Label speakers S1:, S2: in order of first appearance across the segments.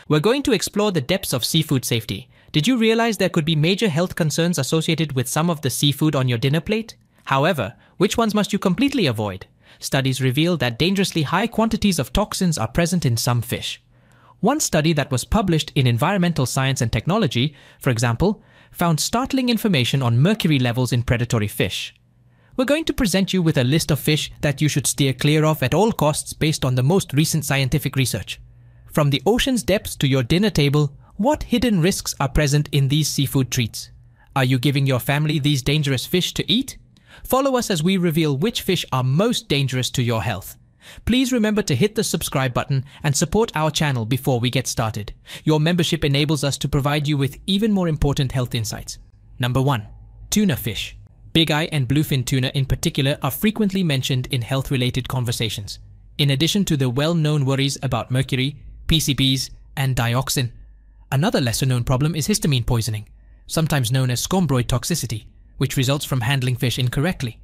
S1: We're going to explore the depths of seafood safety. Did you realize there could be major health concerns associated with some of the seafood on your dinner plate? However, which ones must you completely avoid? Studies reveal that dangerously high quantities of toxins are present in some fish. One study that was published in Environmental Science and Technology, for example, found startling information on mercury levels in predatory fish. We're going to present you with a list of fish that you should steer clear of at all costs based on the most recent scientific research. From the ocean's depths to your dinner table, what hidden risks are present in these seafood treats? Are you giving your family these dangerous fish to eat? Follow us as we reveal which fish are most dangerous to your health. Please remember to hit the subscribe button and support our channel before we get started. Your membership enables us to provide you with even more important health insights. Number 1. Tuna fish. Big eye and bluefin tuna in particular are frequently mentioned in health-related conversations. In addition to the well-known worries about mercury, PCBs, and dioxin, another lesser-known problem is histamine poisoning, sometimes known as scombroid toxicity, which results from handling fish incorrectly.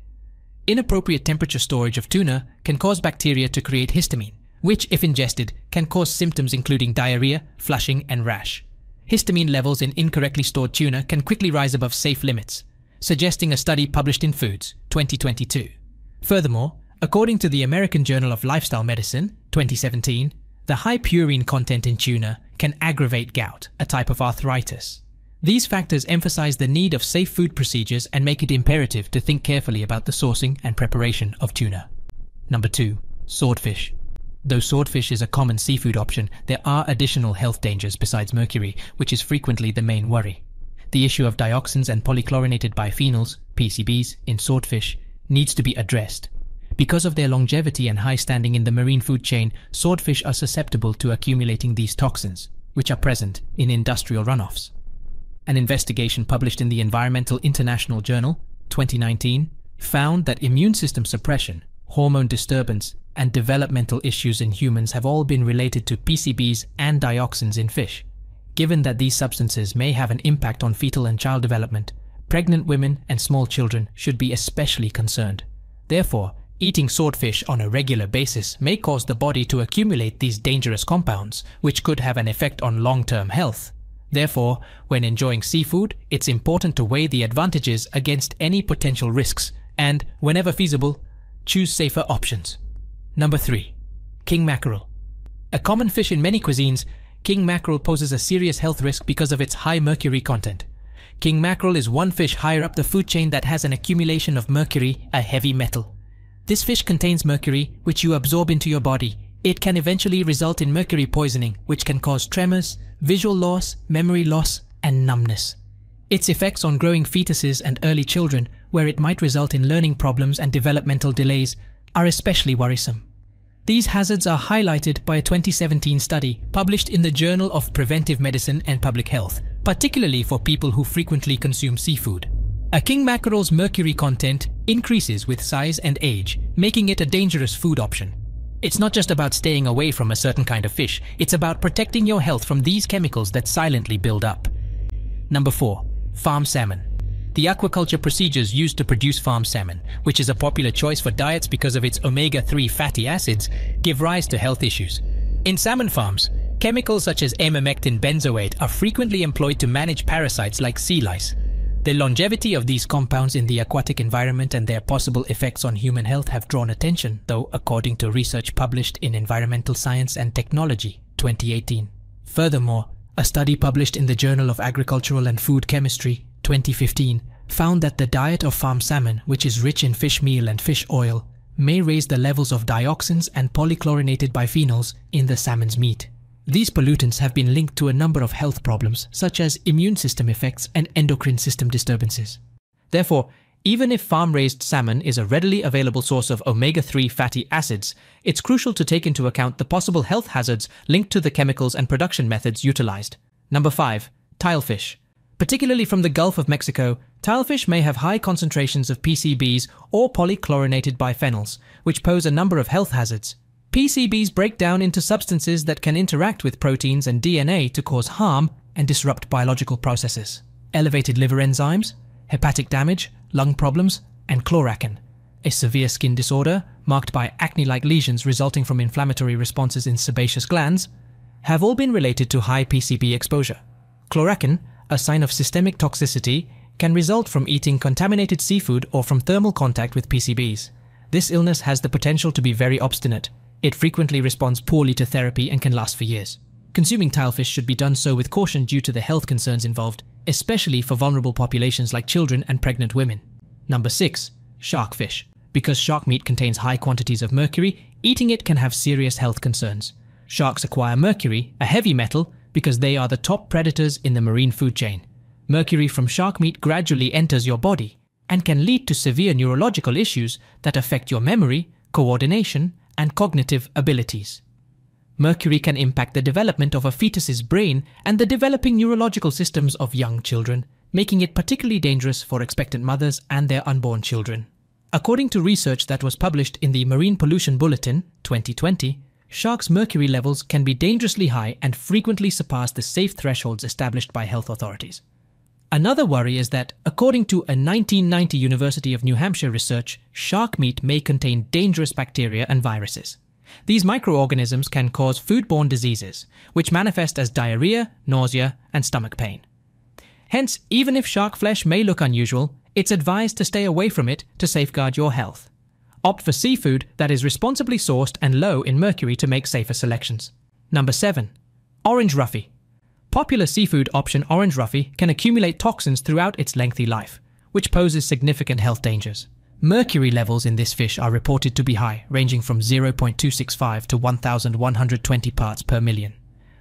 S1: Inappropriate temperature storage of tuna can cause bacteria to create histamine, which, if ingested, can cause symptoms including diarrhea, flushing, and rash. Histamine levels in incorrectly stored tuna can quickly rise above safe limits, suggesting a study published in Foods, 2022. Furthermore, according to the American Journal of Lifestyle Medicine, 2017, the high purine content in tuna can aggravate gout, a type of arthritis. These factors emphasize the need of safe food procedures and make it imperative to think carefully about the sourcing and preparation of tuna. Number 2. Swordfish. Though swordfish is a common seafood option, there are additional health dangers besides mercury, which is frequently the main worry. The issue of dioxins and polychlorinated biphenyls, PCBs, in swordfish needs to be addressed. Because of their longevity and high standing in the marine food chain, swordfish are susceptible to accumulating these toxins, which are present in industrial runoffs. An investigation published in the Environmental International Journal, 2019, found that immune system suppression, hormone disturbance, and developmental issues in humans have all been related to PCBs and dioxins in fish. Given that these substances may have an impact on fetal and child development, pregnant women and small children should be especially concerned. Therefore, eating swordfish on a regular basis may cause the body to accumulate these dangerous compounds, which could have an effect on long-term health. Therefore, when enjoying seafood, it's important to weigh the advantages against any potential risks and, whenever feasible, choose safer options. Number 3. King mackerel. A common fish in many cuisines, king mackerel poses a serious health risk because of its high mercury content. King mackerel is one fish higher up the food chain that has an accumulation of mercury, a heavy metal. This fish contains mercury, which you absorb into your body. It can eventually result in mercury poisoning, which can cause tremors, visual loss, memory loss, and numbness. Its effects on growing fetuses and early children, where it might result in learning problems and developmental delays, are especially worrisome. These hazards are highlighted by a 2017 study published in the Journal of Preventive Medicine and Public Health, particularly for people who frequently consume seafood. A king mackerel's mercury content increases with size and age, making it a dangerous food option. It's not just about staying away from a certain kind of fish, it's about protecting your health from these chemicals that silently build up. Number 4. Farm salmon. The aquaculture procedures used to produce farm salmon, which is a popular choice for diets because of its omega-3 fatty acids, give rise to health issues. In salmon farms, chemicals such as amamectin benzoate are frequently employed to manage parasites like sea lice. The longevity of these compounds in the aquatic environment and their possible effects on human health have drawn attention, though, according to research published in Environmental Science and Technology, 2018. Furthermore, a study published in the Journal of Agricultural and Food Chemistry, 2015, found that the diet of farm salmon, which is rich in fish meal and fish oil, may raise the levels of dioxins and polychlorinated biphenyls in the salmon's meat. These pollutants have been linked to a number of health problems, such as immune system effects and endocrine system disturbances. Therefore, even if farm-raised salmon is a readily available source of omega-3 fatty acids, it's crucial to take into account the possible health hazards linked to the chemicals and production methods utilized. Number 5. Tilefish. Particularly from the Gulf of Mexico, tilefish may have high concentrations of PCBs or polychlorinated biphenyls, which pose a number of health hazards. PCBs break down into substances that can interact with proteins and DNA to cause harm and disrupt biological processes. Elevated liver enzymes, hepatic damage, lung problems, and chlorachin, a severe skin disorder marked by acne-like lesions resulting from inflammatory responses in sebaceous glands, have all been related to high PCB exposure. Chlorachin, a sign of systemic toxicity, can result from eating contaminated seafood or from thermal contact with PCBs. This illness has the potential to be very obstinate. It frequently responds poorly to therapy and can last for years. Consuming tilefish should be done so with caution due to the health concerns involved, especially for vulnerable populations like children and pregnant women. Number 6. Sharkfish. Because shark meat contains high quantities of mercury, eating it can have serious health concerns. Sharks acquire mercury, a heavy metal, because they are the top predators in the marine food chain. Mercury from shark meat gradually enters your body and can lead to severe neurological issues that affect your memory, coordination, and cognitive abilities. Mercury can impact the development of a fetus's brain and the developing neurological systems of young children, making it particularly dangerous for expectant mothers and their unborn children. According to research that was published in the Marine Pollution Bulletin 2020, sharks' mercury levels can be dangerously high and frequently surpass the safe thresholds established by health authorities. Another worry is that, according to a 1990 University of New Hampshire research, shark meat may contain dangerous bacteria and viruses. These microorganisms can cause foodborne diseases, which manifest as diarrhea, nausea, and stomach pain. Hence, even if shark flesh may look unusual, it's advised to stay away from it to safeguard your health. Opt for seafood that is responsibly sourced and low in mercury to make safer selections. Number 7. Orange Ruffy. Popular seafood option orange Ruffy can accumulate toxins throughout its lengthy life, which poses significant health dangers. Mercury levels in this fish are reported to be high, ranging from 0.265 to 1,120 parts per million.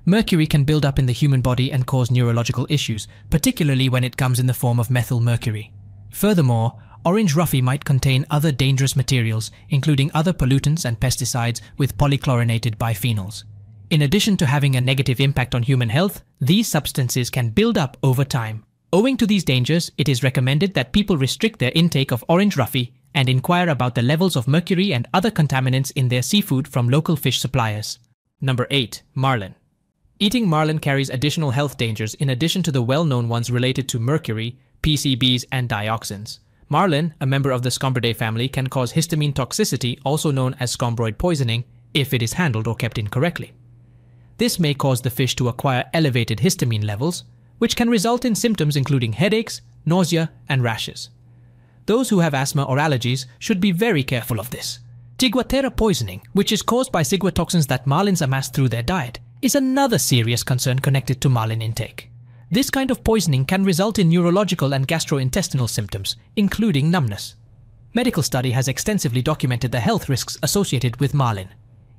S1: Mercury can build up in the human body and cause neurological issues, particularly when it comes in the form of methyl mercury. Furthermore, orange Ruffy might contain other dangerous materials, including other pollutants and pesticides with polychlorinated biphenyls. In addition to having a negative impact on human health, these substances can build up over time. Owing to these dangers, it is recommended that people restrict their intake of orange Ruffy and inquire about the levels of mercury and other contaminants in their seafood from local fish suppliers. Number 8. Marlin. Eating marlin carries additional health dangers in addition to the well-known ones related to mercury, PCBs, and dioxins. Marlin, a member of the Scombridae family, can cause histamine toxicity, also known as scombroid poisoning, if it is handled or kept incorrectly. This may cause the fish to acquire elevated histamine levels, which can result in symptoms including headaches, nausea, and rashes. Those who have asthma or allergies should be very careful of this. Ciguatera poisoning, which is caused by ciguatoxins that marlins amass through their diet, is another serious concern connected to marlin intake. This kind of poisoning can result in neurological and gastrointestinal symptoms, including numbness. Medical study has extensively documented the health risks associated with marlin.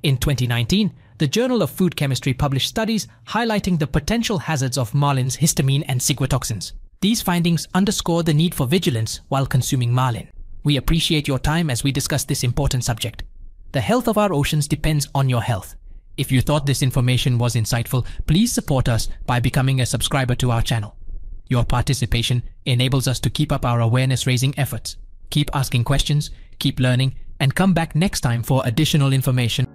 S1: In 2019, the Journal of Food Chemistry published studies highlighting the potential hazards of marlin's histamine and ciguatoxins. These findings underscore the need for vigilance while consuming marlin. We appreciate your time as we discuss this important subject. The health of our oceans depends on your health. If you thought this information was insightful, please support us by becoming a subscriber to our channel. Your participation enables us to keep up our awareness-raising efforts. Keep asking questions, keep learning, and come back next time for additional information.